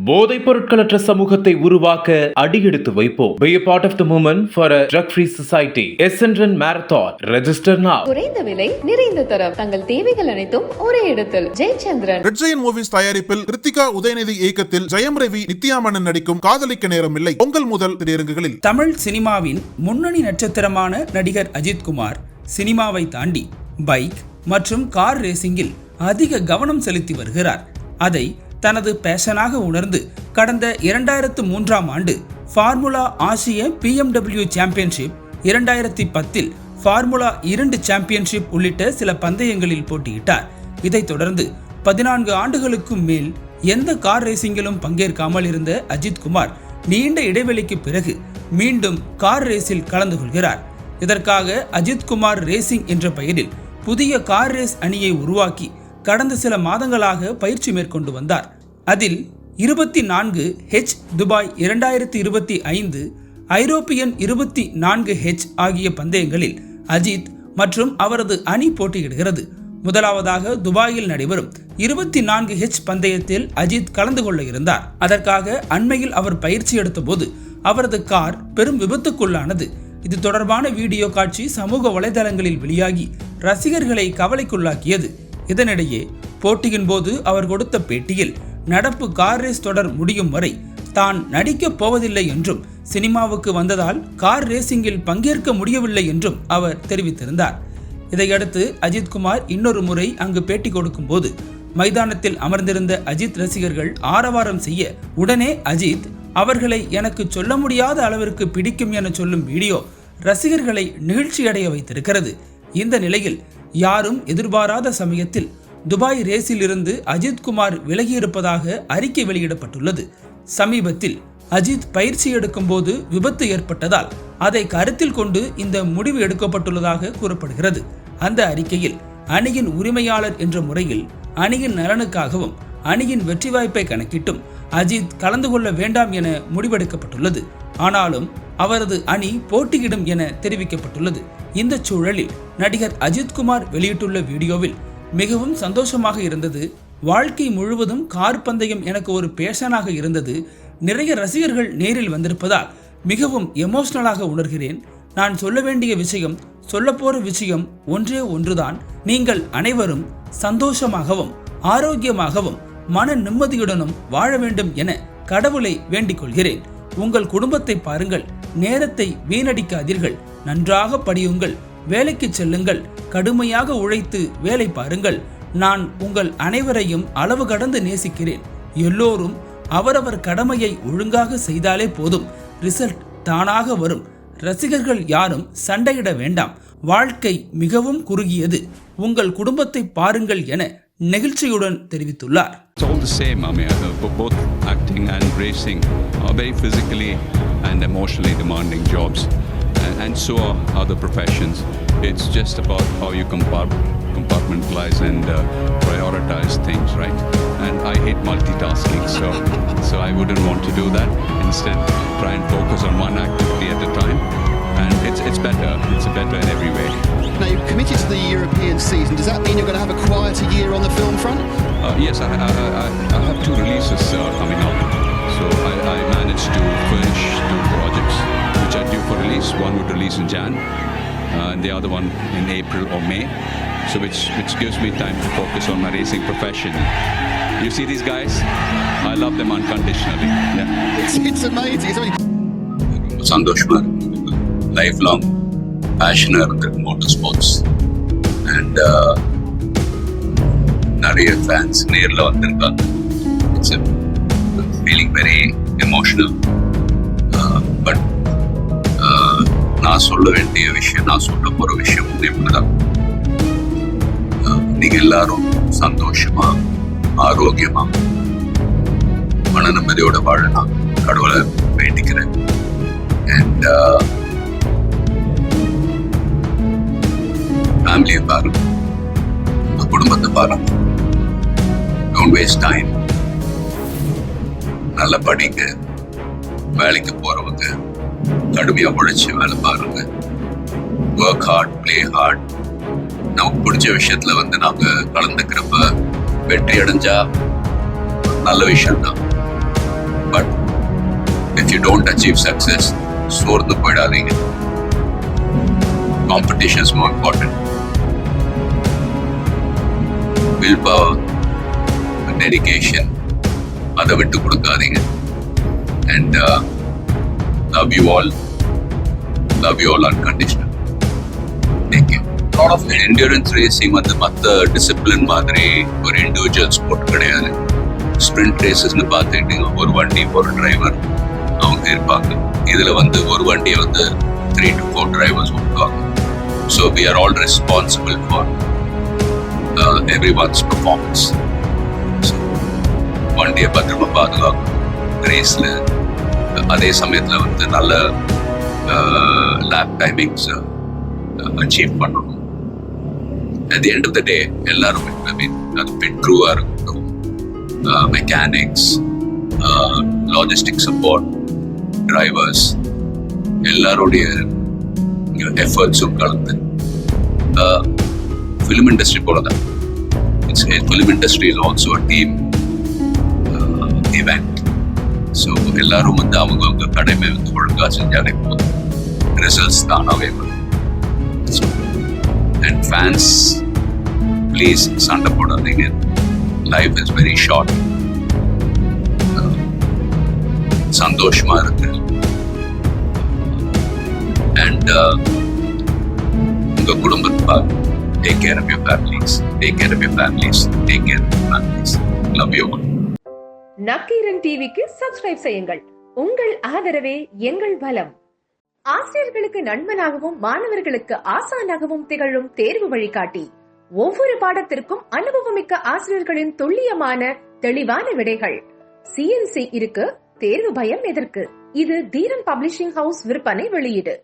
போதைப் பொருட்களற்ற சமூகத்தை உருவாக்க அடியெடுத்து வைப்போம். Be a part of the movement for a drug-free society. Essendon Marathon. Register now. குறைந்த விலை, நிறைந்த தரம். தங்கள் தேவைகள் அனைத்தும் ஒரே இடத்தில். ஜெயச்சந்திரன். ரெட் ஜெயன்ட் மூவிஸ் தயாரிப்பில் கிருத்திகா உதயநிதி இயக்கத்தில் ஜெயம் ரவி, நித்யா மேனன் நடிக்கும் காதலிக்க நேரம் இல்லை பொங்கல் முதல் திரையரங்குகளில். தமிழ் சினிமாவின் முன்னணி நட்சத்திரமான நடிகர் அஜித்குமார் சினிமாவை தாண்டி பைக் மற்றும் கார் ரேசிங்கில் அதிக கவனம் செலுத்தி வருகிறார். அதை தனது பேஷனாக உணர்ந்து கடந்த 2003ஆம் ஆண்டு ஃபார்முலா ஆசிய BMW சாம்பியன்ஷிப், 2010இல் ஃபார்முலா 2 சாம்பியன்ஷிப் உள்ளிட்ட சில பந்தயங்களில் போட்டியிட்டார். இதைத் தொடர்ந்து 14 ஆண்டுகளுக்கும் மேல் எந்த கார் ரேசிங்கிலும் பங்கேற்காமல் இருந்த அஜித்குமார் நீண்ட இடைவெளிக்கு பிறகு மீண்டும் கார் ரேஸில் கலந்து கொள்கிறார். இதற்காக அஜித்குமார் ரேசிங் என்ற பெயரில் புதிய கார் ரேஸ் அணியை உருவாக்கி கடந்த சில மாதங்களாக பயிற்சி மேற்கொண்டு வந்தார். அதில் 24H துபாய் 2025, ஐரோப்பியன் 24H ஆகிய பந்தயங்களில் அஜித் மற்றும் அவரது அணி போட்டியிடுகிறது. முதலாவதாக துபாயில் நடைபெறும் 24H பந்தயத்தில் அஜித் கலந்து கொள்ள இருந்தார். அதற்காக அண்மையில் அவர் பயிற்சி எடுத்த போது அவரது கார் பெரும் விபத்துக்குள்ளானது. இது தொடர்பான வீடியோ காட்சி சமூக வலைதளங்களில் வெளியாகி ரசிகர்களை கவலைக்குள்ளாக்கியது. இதனிடையே போட்டியின் போது அவர் கொடுத்த பேட்டியில் நடப்பு கார் ரேஸ் தொடர் முடியும் வரை தான் நடிக்கப் போவதில்லை என்றும், சினிமாவுக்கு வந்ததால் கார் ரேசிங்கில் பங்கேற்க முடியவில்லை என்றும் அவர் தெரிவித்திருந்தார். இதையடுத்து அஜித்குமார் இன்னொரு முறை அங்கு பேட்டி கொடுக்கும் போது மைதானத்தில் அமர்ந்திருந்த அஜித் ரசிகர்கள் ஆரவாரம் செய்ய உடனே அஜித் அவர்களை எனக்கு சொல்ல முடியாத அளவிற்கு பிடிக்கும் என சொல்லும் வீடியோ ரசிகர்களை நிகழ்ச்சியடைய வைத்திருக்கிறது. இந்த நிலையில் யாரும் எதிர்பாராத சமயத்தில் துபாய் ரேஸில் இருந்து அஜித்குமார் விலகியிருப்பதாக அறிக்கை வெளியிடப்பட்டுள்ளது. சமீபத்தில் அஜித் பயிற்சி எடுக்கும் போது விபத்து ஏற்பட்டதால் அதை கருத்தில் கொண்டு இந்த முடிவு எடுக்கப்பட்டுள்ளதாக கூறப்படுகிறது. அந்த அறிக்கையில் அணியின் உரிமையாளர் என்ற முறையில் அணியின் நலனுக்காகவும் அணியின் வெற்றி வாய்ப்பை கணக்கிட்டும் அஜித் கலந்து கொள்ள வேண்டாம் என முடிவெடுக்கப்பட்டுள்ளது. ஆனாலும் அவரது அணி போட்டியிடும் என தெரிவிக்கப்பட்டுள்ளது. இந்த சூழலில் நடிகர் அஜித்குமார் வெளியிட்டுள்ள வீடியோவில் மிகவும் சந்தோஷமாக இருந்தது. வாழ்க்கை முழுவதும் கார் பந்தயம் எனக்கு ஒரு பேஷனாக இருந்தது. நிறைய ரசிகர்கள் நேரில் வந்திருப்பதால் மிகவும் எமோஷனலாக உணர்கிறேன். நான் சொல்ல வேண்டிய விஷயம், சொல்லப்போற விஷயம் ஒன்றே ஒன்றுதான். நீங்கள் அனைவரும் சந்தோஷமாகவும் ஆரோக்கியமாகவும் மன நிம்மதியுடனும் வாழ வேண்டும் என கடவுளை வேண்டிக் கொள்கிறேன். உங்கள் குடும்பத்தை பாருங்கள், நேரத்தை வீணடிக்காதீர்கள், நன்றாக படியுங்கள், வேலைக்கு செல்லுங்கள், கடுமையாக உழைத்து வேலை பாருங்கள். நான் உங்கள் அனைவரையும் அளவு கடந்து நேசிக்கிறேன். எல்லோரும் அவரவர் கடமையை ஒழுங்காக செய்தாலே போதும், ரிசல்ட் தானாக வரும். ரசிகர்கள் யாரும் சண்டையிட வேண்டாம். வாழ்க்கை மிகவும் குறுகியது. உங்கள் குடும்பத்தை பாருங்கள் என நெகிழ்ச்சியுடன் தெரிவித்துள்ளார். It's all the same. I mean, both acting and racing are very physically and emotionally demanding jobs, and so are other professions. It's just about how you compartmentalize and prioritize things, right? And I hate multitasking, so I wouldn't want to do that. Instead, try and focus on one activity at a time, and it's better. It's better in every way. Now you've committed to the European season. Does that mean you're going to have a quieter year on the film front? Yes, I have 2 releases coming up. So I managed to finish 2 projects which are due for release. One would release in Jan, and the other one in April or May. So which gives me time to focus on my racing profession. You see these guys? I love them unconditionally. Yeah. It's amazing. சந்தோஷமா இருக்கு. Life long பேஷனா இருக்கு motor sports. And நிறைய fans நேரில் வந்திருக்காங்க. It's feeling very emotional. But நான் சொல்ல வேண்டிய விஷயம், நான் சொல்ல போகிற விஷயம் இப்படிதான். நீங்கள் எல்லாரும் சந்தோஷமா, ஆரோக்கியமா, மன நிம்மதியோட வாழ நான் கடவுளை வேண்டிக்கிறேன். அண்ட் ஃபேமிலியை பாருங்க, குடும்பத்தை பாருங்க. Don't waste time. நல்லா படிங்க. வேலைக்கு போறவங்க கடுமையா உழைச்சி வேலை பாருங்க. Work hard, play hard. நமக்கு பிடிச்ச விஷயத்துல நாங்க கலந்துக்கிறப்ப வெற்றி அடைஞ்சா நல்ல விஷயம்தான். don't achieve success, சோர்ந்து போயிடாதீங்க. Competition is more important. Willpower, dedication, அதை விட்டு கொடுக்காதீங்க. And love you all unconditional. Thank you. Lot of endurance racing வந்து மற்ற டிசிப்ளின் மாதிரி ஒரு இண்டிவிஜுவல் ஸ்போர்ட் கிடையாது. ஸ்ப்ரிண்ட் ரேசஸ்னு பார்த்துக்கிட்டீங்க, ஒரு வண்டி ஒரு டிரைவர் அவங்க இருப்பாங்க. இதுல வந்து ஒரு வண்டியை வந்து 3 to 4 drivers ஓட்டுவாங்க. So we are all responsible for everyone's performance. So வண்டியை பத்திரமா பாதுகாக்கும் ரேஸ்ல, அதே சமயத்துல வந்து நல்ல லேப் டைமிங்ஸ் அச்சீவ் பண்ணணும். At the end of the day, எல்லாரும் அது பிட் க்ரூவா இருக்கட்டும், மெக்கானிக்ஸ், லாஜிஸ்டிக் சப்போர்ட், டிரைவர்ஸ், எல்லாருடைய எஃபர்ட்ஸும் கலந்து ஃபிலிம் இண்டஸ்ட்ரி போல தான். Film industry is also a team event. So எல்லாரும் வந்து அவங்க கடமை வந்து ஒழுங்காக செஞ்சாலே போதும், ரிசல்ட்ஸ் தானாகவே வரும். And fans, please சண்டை போடாதீங்க. Life is very short. சந்தோஷமா இருக்கு. And உங்க குடும்பத்துக்காக take care of your families. Take care of your families. Take care of your families. Love you all. Nakkheeran டிவிக்கு சப்ஸ்கிரைப் செய்யுங்கள். உங்கள் ஆதரவே எங்கள் பலம். ஆசிரியர்களுக்கு நண்பனாகவும் மாணவர்களுக்கு ஆசானாகவும் திகழும் தேர்வு வழிகாட்டி. ஒவ்வொரு பாடத்திற்கும் அனுபவமிக்க ஆசிரியர்களின் துல்லியமான தெளிவான விடைகள். CNC இருக்கு, தேர்வு பயம் எதற்கு? இது தீரன் பப்ளிஷிங் ஹவுஸ் விற்பனை வெளியீடு.